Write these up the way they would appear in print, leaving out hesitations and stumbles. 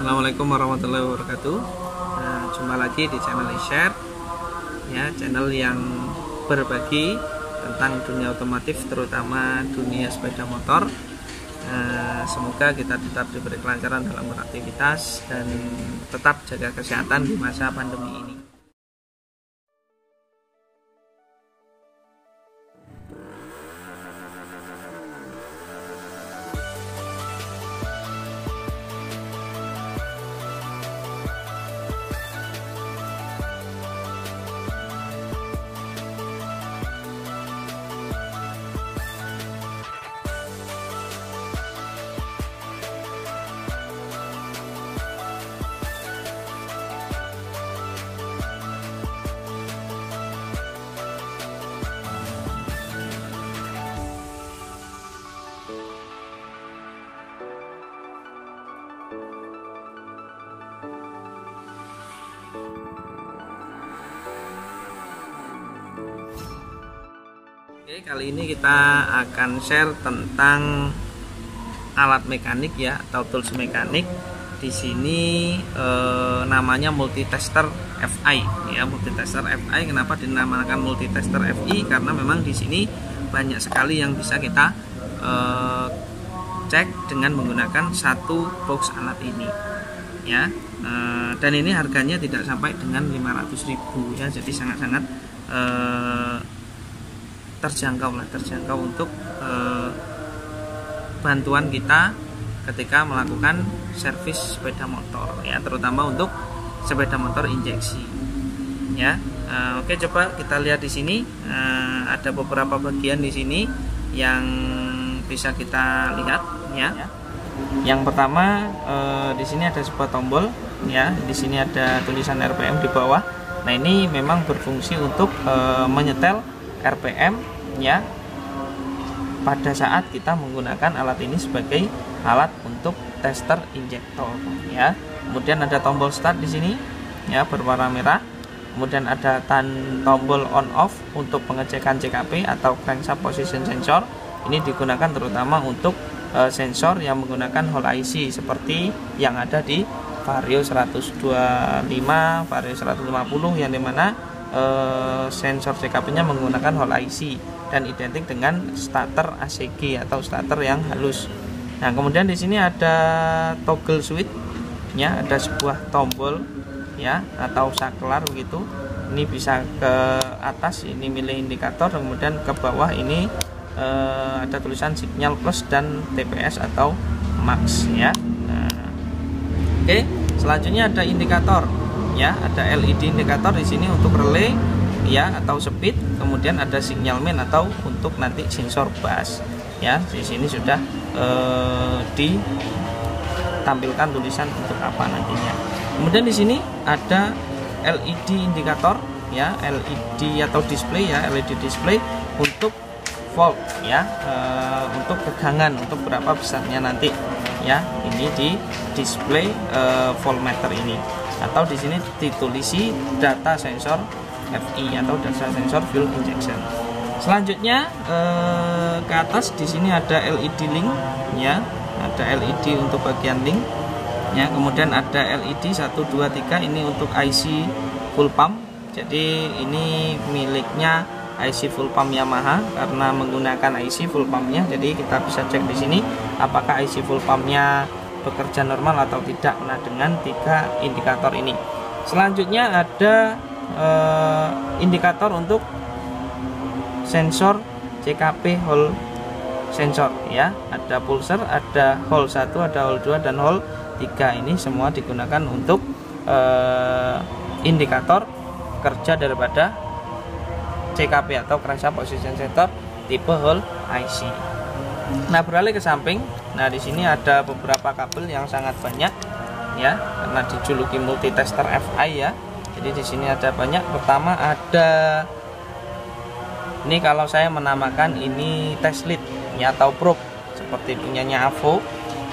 Assalamualaikum warahmatullahi wabarakatuh. Jumpa lagi di channel iShare, ya, channel yang berbagi tentang dunia otomotif, terutama dunia sepeda motor. Semoga kita tetap diberi kelancaran dalam beraktivitas dan tetap jaga kesehatan di masa pandemi ini. Oke, kali ini kita akan share tentang alat mekanik, ya, atau tools mekanik. Di sini namanya multitester FI, ya, multitester FI. Kenapa dinamakan multitester FI? Karena memang di sini banyak sekali yang bisa kita cek dengan menggunakan satu box alat ini, ya. Dan ini harganya tidak sampai dengan 500.000, ya, jadi sangat-sangat terjangkau untuk bantuan kita ketika melakukan servis sepeda motor, ya, terutama untuk sepeda motor injeksi, ya. Oke, coba kita lihat di sini. Ada beberapa bagian di sini yang bisa kita lihat, ya. Yang pertama, di sini ada sebuah tombol, ya. Di sini ada tulisan RPM di bawah. Nah, ini memang berfungsi untuk menyetel RPM, ya, pada saat kita menggunakan alat ini sebagai alat untuk tester injektor, ya. Kemudian ada tombol start di sini, ya, berwarna merah. Kemudian ada tombol on off untuk pengecekan CKP atau crankshaft position sensor. Ini digunakan terutama untuk sensor yang menggunakan Hall IC seperti yang ada di Vario 125, Vario 150, yang dimana sensor CKP-nya menggunakan Hall IC dan identik dengan starter ACG atau starter yang halus. Nah, kemudian di sini ada toggle switch, ya, ada sebuah tombol, ya, atau saklar begitu. Ini bisa ke atas, ini milih indikator, kemudian ke bawah ini ada tulisan signal plus dan TPS atau max, ya. Nah, oke, selanjutnya ada indikator, ya, ada LED indikator di sini untuk relay, ya, atau speed. Kemudian ada signal main atau untuk nanti sensor bus, ya. Di sini sudah ditampilkan tulisan untuk apa nantinya. Kemudian di sini ada LED indikator, ya, LED atau display, ya, LED display untuk volt, ya, untuk tegangan, untuk berapa besarnya nanti, ya. Ini di display voltmeter ini, atau di sini ditulisi data sensor FI atau data sensor fuel injection. Selanjutnya ke atas di sini ada LED link, ya, ada LED untuk bagian link, ya. Kemudian ada LED 1, 2, 3 ini untuk IC full pump. Jadi ini miliknya IC full pump Yamaha karena menggunakan IC full pumpnya. Jadi kita bisa cek di sini apakah IC full pumpnya bekerja normal atau tidak. Nah, dengan 3 indikator ini. Selanjutnya ada indikator untuk sensor CKP Hall sensor, ya. Ada pulser, ada Hall 1, ada Hall 2 dan Hall 3. Ini semua digunakan untuk indikator kerja daripada CKP atau crankshaft position sensor tipe Hall IC. Nah, beralih ke samping. Nah, di sini ada beberapa kabel yang sangat banyak, ya, karena dijuluki multitester FI, ya. Jadi di sini ada banyak. Pertama ada ini, kalau saya menamakan ini test lead, ya, atau probe seperti punyanya Avo,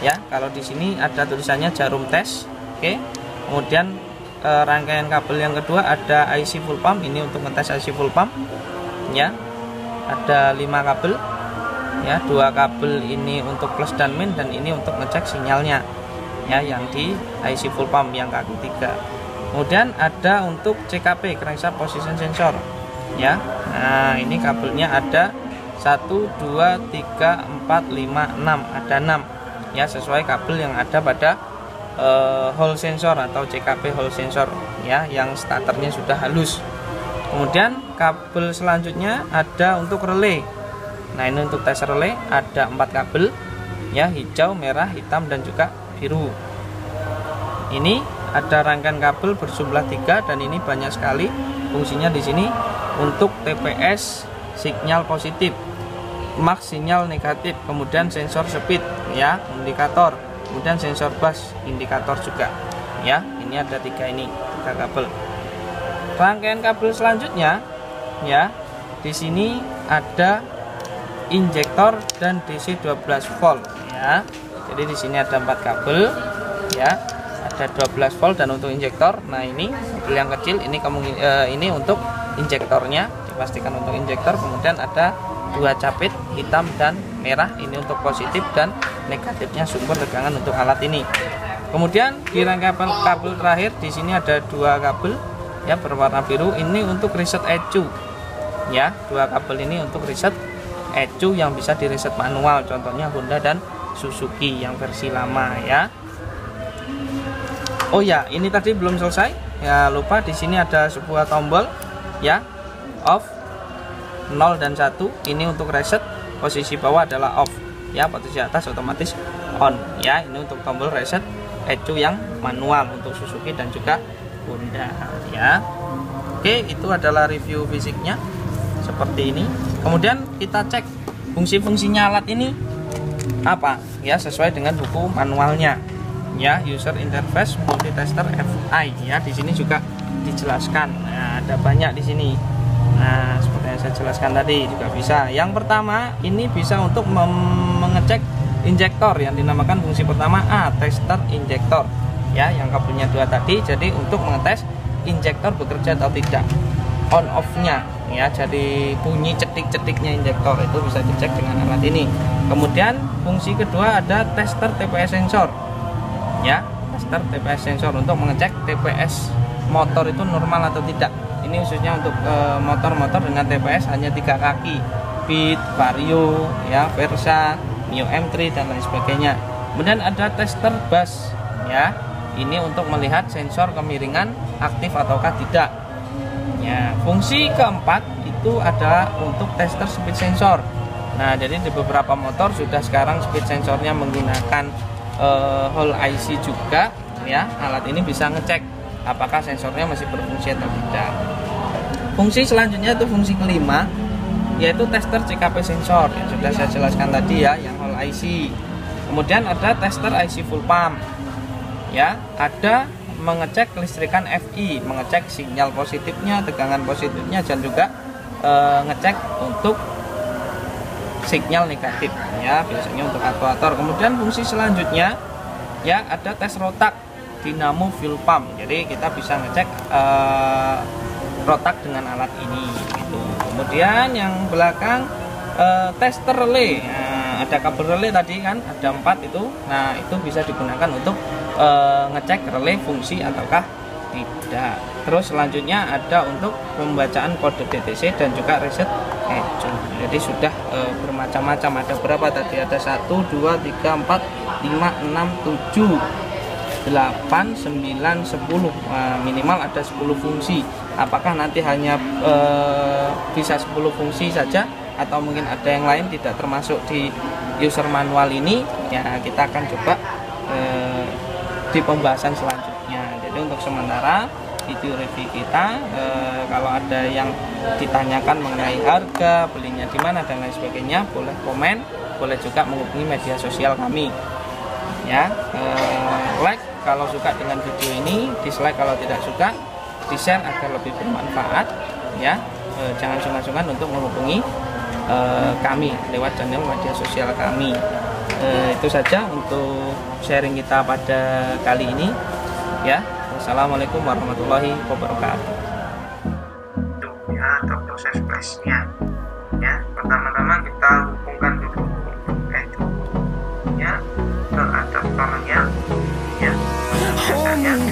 ya. Kalau di sini ada tulisannya jarum tes. Oke. Kemudian rangkaian kabel yang kedua ada IC full pump, ini untuk ngetes IC full pump, ya. Ada 5 kabel, ya, 2 kabel ini untuk plus dan min, dan ini untuk ngecek sinyalnya. ya, yang di IC full pump yang kaki 3. Kemudian ada untuk CKP, crankshaft position sensor, ya. Nah, ini kabelnya ada 1 2 3 4 5 6, ada 6 ya, sesuai kabel yang ada pada hall sensor atau CKP hall sensor ya, yang starternya sudah halus. Kemudian kabel selanjutnya ada untuk relay. Nah, ini untuk tes relay ada 4 kabel ya, hijau, merah, hitam, dan juga biru. Ini ada rangkaian kabel berjumlah 3 dan ini banyak sekali fungsinya di sini. Untuk TPS sinyal positif, max sinyal negatif, kemudian sensor speed ya, indikator, kemudian sensor bus, indikator juga ya. Ini ada 3 kabel. Rangkaian kabel selanjutnya ya, di sini ada injektor dan DC 12 volt ya. Jadi di sini ada 4 kabel ya, ada 12 volt dan untuk injektor. Nah, ini kabel yang kecil ini untuk injektornya, dipastikan untuk injektor. Kemudian ada 2 capit hitam dan merah, ini untuk positif dan negatifnya sumber tegangan untuk alat ini. Kemudian di rangkaian kabel terakhir di sini ada 2 kabel ya berwarna biru, ini untuk reset ECU ya. 2 kabel ini untuk reset ECU yang bisa di reset manual, contohnya Honda dan Suzuki yang versi lama ya. Oh ya, ini tadi belum selesai ya, lupa, di sini ada sebuah tombol ya, off 0 dan 1, ini untuk reset. Posisi bawah adalah off ya, posisi atas otomatis on ya. Ini untuk tombol reset ECU yang manual untuk Suzuki dan juga Honda ya. Oke, itu adalah review fisiknya seperti ini. Kemudian kita cek fungsi-fungsinya alat ini apa ya, sesuai dengan buku manualnya ya. User interface multitester FI ya, di sini juga dijelaskan. Nah, ada banyak di sini. Nah, seperti yang saya jelaskan tadi juga bisa. Yang pertama ini bisa untuk mengecek injektor yang dinamakan fungsi pertama A, tester injektor ya, yang kabelnya 2 tadi. Jadi untuk mengetes injektor bekerja atau tidak, on off nya ya, jadi bunyi cetik-cetiknya injektor itu bisa dicek dengan alat ini. Kemudian fungsi kedua ada tester TPS sensor ya, tester TPS sensor untuk mengecek TPS motor itu normal atau tidak. Ini khususnya untuk motor-motor dengan TPS hanya 3 kaki, Beat, Vario ya, Versa, Mio M3 dan lain sebagainya. Kemudian ada tester bus ya, ini untuk melihat sensor kemiringan aktif ataukah tidak ya. Fungsi keempat itu adalah untuk tester speed sensor. Nah, jadi di beberapa motor sudah sekarang speed sensornya menggunakan Hall IC juga ya. Alat ini bisa ngecek apakah sensornya masih berfungsi atau tidak. Fungsi selanjutnya itu fungsi kelima, yaitu tester CKP sensor yang sudah saya jelaskan tadi ya, yang Hall IC. Kemudian ada tester IC full pump ya, ada mengecek kelistrikan FI, mengecek sinyal positifnya, tegangan positifnya, dan juga ngecek untuk sinyal negatif ya, biasanya untuk aktuator. Kemudian fungsi selanjutnya ya, ada tes rotak dinamo fuel pump. Jadi kita bisa ngecek rotak dengan alat ini gitu. Kemudian yang belakang tester relay. Nah, ada kabel relay tadi kan, ada 4 itu. Nah, itu bisa digunakan untuk ngecek relay fungsi ataukah tidak. Terus selanjutnya ada untuk pembacaan kode DTC dan juga reset ECU. Jadi sudah bermacam-macam. Ada berapa tadi? Ada 1 2 3 4 5 6 7 8, 9, 10, minimal ada 10 fungsi. Apakah nanti hanya bisa 10 fungsi saja atau mungkin ada yang lain tidak termasuk di user manual ini ya, kita akan coba di pembahasan selanjutnya. Jadi untuk sementara video review kita, kalau ada yang ditanyakan mengenai harga, belinya di mana dan lain sebagainya, boleh komen, boleh juga menghubungi media sosial kami ya. Like kalau suka dengan video ini, dislike kalau tidak suka, di share agar lebih bermanfaat ya. Jangan sungkan-sungkan untuk menghubungi kami lewat channel media sosial kami. Itu saja untuk sharing kita pada kali ini ya. Wassalamualaikum warahmatullahi wabarakatuh. Ya, atau proses flashnya ya, pertama-tama kita hubungkan dulu ya ke adaptornya ya.